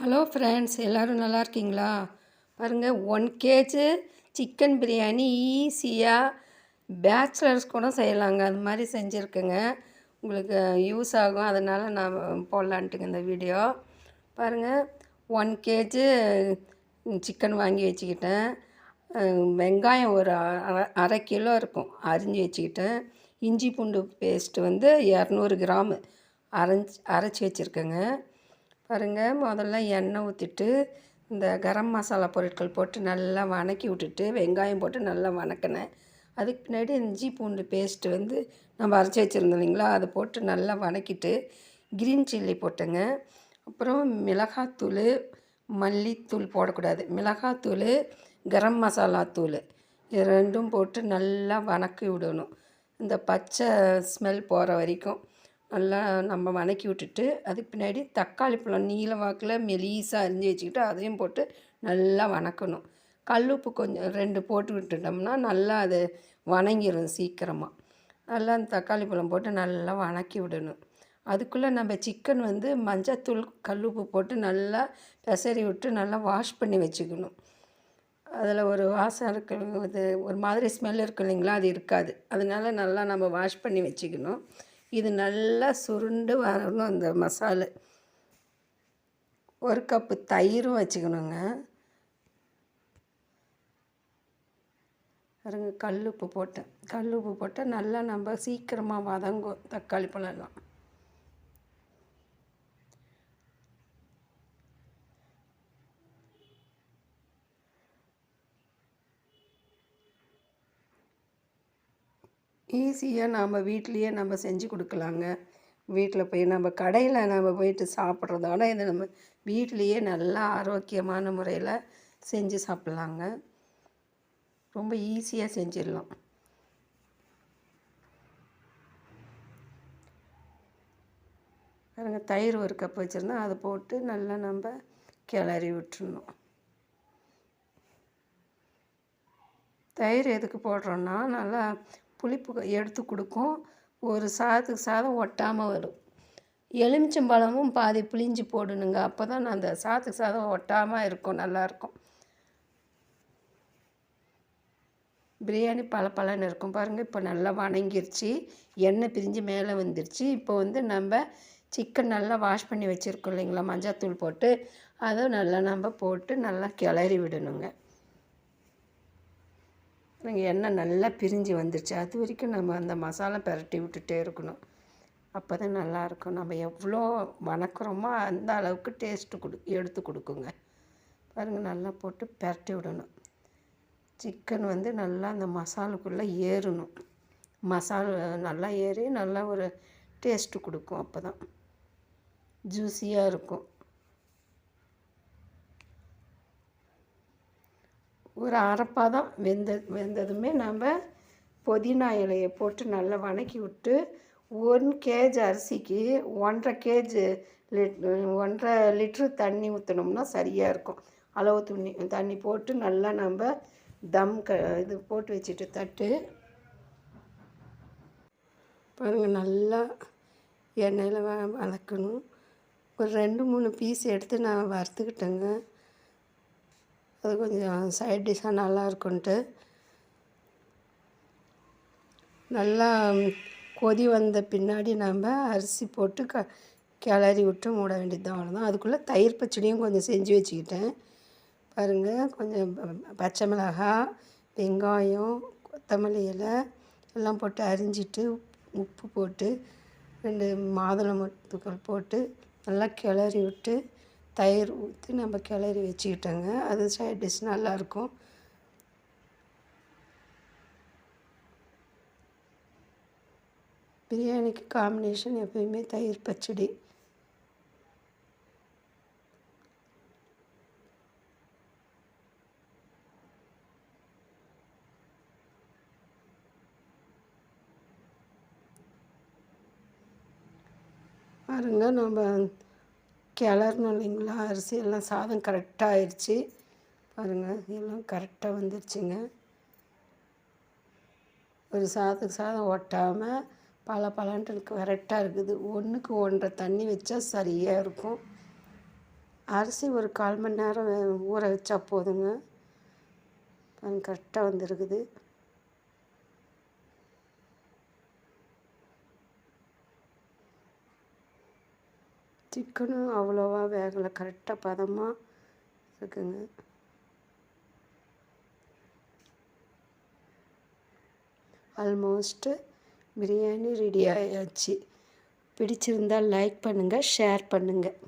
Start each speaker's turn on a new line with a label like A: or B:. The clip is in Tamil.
A: ஹலோ ஃப்ரெண்ட்ஸ், எல்லோரும் நல்லா இருக்கீங்களா? பாருங்கள், 1 kg சிக்கன் பிரியாணி ஈஸியாக பேச்சுலர்ஸ் கூட செய்யலாங்க. அது மாதிரி செஞ்சுருக்குங்க. உங்களுக்கு யூஸ் ஆகும், அதனால் நான் போடலான்ட்டுங்க இந்த வீடியோ. பாருங்கள், 1 kg சிக்கன் வாங்கி வச்சுக்கிட்டேன். வெங்காயம் ஒரு அரை கிலோ இருக்கும், அரிஞ்சு வச்சுக்கிட்டேன். இஞ்சி பூண்டு பேஸ்ட்டு வந்து 200 கிராமு அரைச்சி வச்சுருக்கேங்க. பாருங்கள், முதல்ல எண்ணெய் ஊற்றிட்டு இந்த கரம் மசாலா பொருட்கள் போட்டு நல்லா வதக்கி விட்டுட்டு வெங்காயம் போட்டு நல்லா வதக்கினேன். அதுக்கு பின்னாடி இஞ்சி பூண்டு பேஸ்ட்டு வந்து நம்ம அரைச்சி வச்சுருந்தோம் இல்லைங்களா, அதை போட்டு நல்லா வதக்கிட்டு க்ரீன் சில்லி போட்டேங்க. அப்புறம் மிளகாத்தூள், மல்லித்தூள் போடக்கூடாது, மிளகாத்தூள், கரம் மசாலா தூள் இது ரெண்டும் போட்டு நல்லா வதக்கி விடணும். இந்த பச்சை ஸ்மெல் போகிற வரைக்கும் நல்லா நம்ம வதக்கி விட்டுட்டு, அதுக்கு பின்னாடி தக்காளி பழம் நீல வாக்கில் மெலிசாக அரிஞ்சு வச்சுக்கிட்டு அதையும் போட்டு நல்லா வதக்கணும். கல்லுப்பு கொஞ்சம் 2 போட்டு விட்டுட்டோம்னா நல்லா அது வதங்கிடும் சீக்கிரமாக. நல்லா அந்த தக்காளி பழம் போட்டு நல்லா வதக்கி விடணும். அதுக்குள்ளே நம்ம சிக்கன் வந்து மஞ்சத்தூள் கல்லுப்பு போட்டு நல்லா பெசரி விட்டு நல்லா வாஷ் பண்ணி வச்சுக்கணும். அதில் ஒரு வாசம் இது ஒரு மாதிரி ஸ்மெல் இருக்கும் இல்லைங்களா, அது இருக்காது. அதனால நல்லா நம்ம வாஷ் பண்ணி வச்சுக்கணும். இது நல்லா சுருண்டு வரணும் அந்த மசாலா. 1 கப்பு தயிரும் வச்சுக்கணுங்க. பாருங்க, கல்லுப்பு போட்டால் நல்லா நம்ம சீக்கிரமாக வதங்கும் தக்காளி பழம்லாம். ஈஸியாக நாம் வீட்லேயே நம்ம செஞ்சு கொடுக்கலாங்க. வீட்டில் போய் நம்ம கடையில் நம்ம போயிட்டு சாப்பிட்றதோட இதை நம்ம வீட்லேயே நல்லா ஆரோக்கியமான முறையில் செஞ்சு சாப்பிட்லாங்க. ரொம்ப ஈஸியாக செஞ்சிடலாம். பாருங்கள், தயிர் 1 கப் வச்சுருந்தோம், அதை போட்டு நல்லா நம்ம கிளறி விட்டுறணும். தயிர் எதுக்கு போடுறோன்னா நல்லா புளிப்பு எடுத்து கொடுக்கும். ஒரு சாதத்துக்கு சாதம் ஒட்டாமல் வரும். எலுமிச்சம்பழமும் பாதி புளிஞ்சு போடணுங்க. அப்போ தான் அந்த சாதத்துக்கு சாதம் ஒட்டாமல் இருக்கும், நல்லாயிருக்கும். பிரியாணி பளபளன்னு இருக்கும். பாருங்கள், இப்போ நல்லா வதங்கிருச்சு, எண்ணெய் பிரிஞ்சு மேலே வந்துருச்சு. இப்போ வந்து நம்ம சிக்கன் நல்லா வாஷ் பண்ணி வச்சுருக்கோம் இல்லைங்களா, மஞ்சத்தூள் போட்டு அதை நல்லா நம்ம போட்டு நல்லா கிளறி விடணுங்க. எண்ணெய் நல்லா பிரிஞ்சு வந்துடுச்சு. அது வரைக்கும் நம்ம அந்த மசாலா பெரட்டி விட்டுட்டே இருக்கணும். அப்போ தான் நல்லாயிருக்கும். நம்ம எவ்வளோ வதக்குறோமோ அந்த அளவுக்கு டேஸ்ட்டு எடுத்து கொடுக்குங்க. பாருங்கள், நல்லா போட்டு பெரட்டி விடணும். சிக்கன் வந்து நல்லா அந்த மசாலுக்குள்ளே ஏறணும். மசாலா நல்லா ஏறி நல்லா ஒரு டேஸ்ட்டு கொடுக்கும். அப்போ தான் ஜூஸியாக இருக்கும். ஒரு அரைப்பாதம் வெந்ததுமே நம்ம புதினா இலையை போட்டு நல்லா வதக்கி விட்டு 1 kg அரிசிக்கு 1.5 லிட்ரு தண்ணி ஊற்றினோம்னா சரியாக இருக்கும். அளவு தண்ணி போட்டு நல்லா நம்ம இது போட்டு வச்சுட்டு தட்டு பாருங்கள், நல்லா எண்ணெயில் வதக்கணும். ஒரு 2-3 பீஸ் எடுத்து நான் வறுத்துக்கிட்டேங்க. அது கொஞ்சம் சைட் டிஷ்ஷாக நல்லா இருக்குன்ட்டு நல்லா கொதி வந்த பின்னாடி நம்ம அரிசி போட்டு கிளறி விட்டு மூட வேண்டியது தான், அவ்வளோதான். அதுக்குள்ளே தயிர் பச்சடியும் கொஞ்சம் செஞ்சு வச்சுக்கிட்டேன். பாருங்கள், கொஞ்சம் பச்சை மிளகாய், வெங்காயம், கொத்தமல்லி இலை எல்லாம் போட்டு அரிஞ்சிட்டு உப்பு போட்டு 2 மாதுளம்பழத்துக்கள் போட்டு நல்லா கிளறி விட்டு தயிர் ஊற்றி நம்ம கிளறி வச்சுக்கிட்டோங்க. அது சைட் டிஷ் நல்லாயிருக்கும். பிரியாணிக்கு காம்பினேஷன் எப்பயுமே தயிர் பச்சடி. பாருங்க, நம்ம கிளறணும் இல்லைங்களா, அரிசி எல்லாம் சாதம் கரெக்டாக ஆயிடுச்சு. பாருங்கள், எல்லாம் கரெக்டாக வந்துருச்சுங்க. ஒரு சாதத்துக்கு சாதம் ஒட்டாமல் பளபளன்ட்டு கரெக்டாக இருக்குது. 1க்கு 1.5 தண்ணி வச்சா சரியாக இருக்கும். அரிசி ஒரு 1/4 மணி நேரம் ஊற வச்சா போதுங்க. கரெக்டாக வந்துருக்குது. சிக்கனும் அவ்வளோவா வேகலை, கரெக்டாக பதமாக இருக்குங்க. ஆல்மோஸ்ட்டு பிரியாணி ரெடி ஆயாச்சு. பிடிச்சிருந்தால் லைக் பண்ணுங்கள், ஷேர் பண்ணுங்கள்.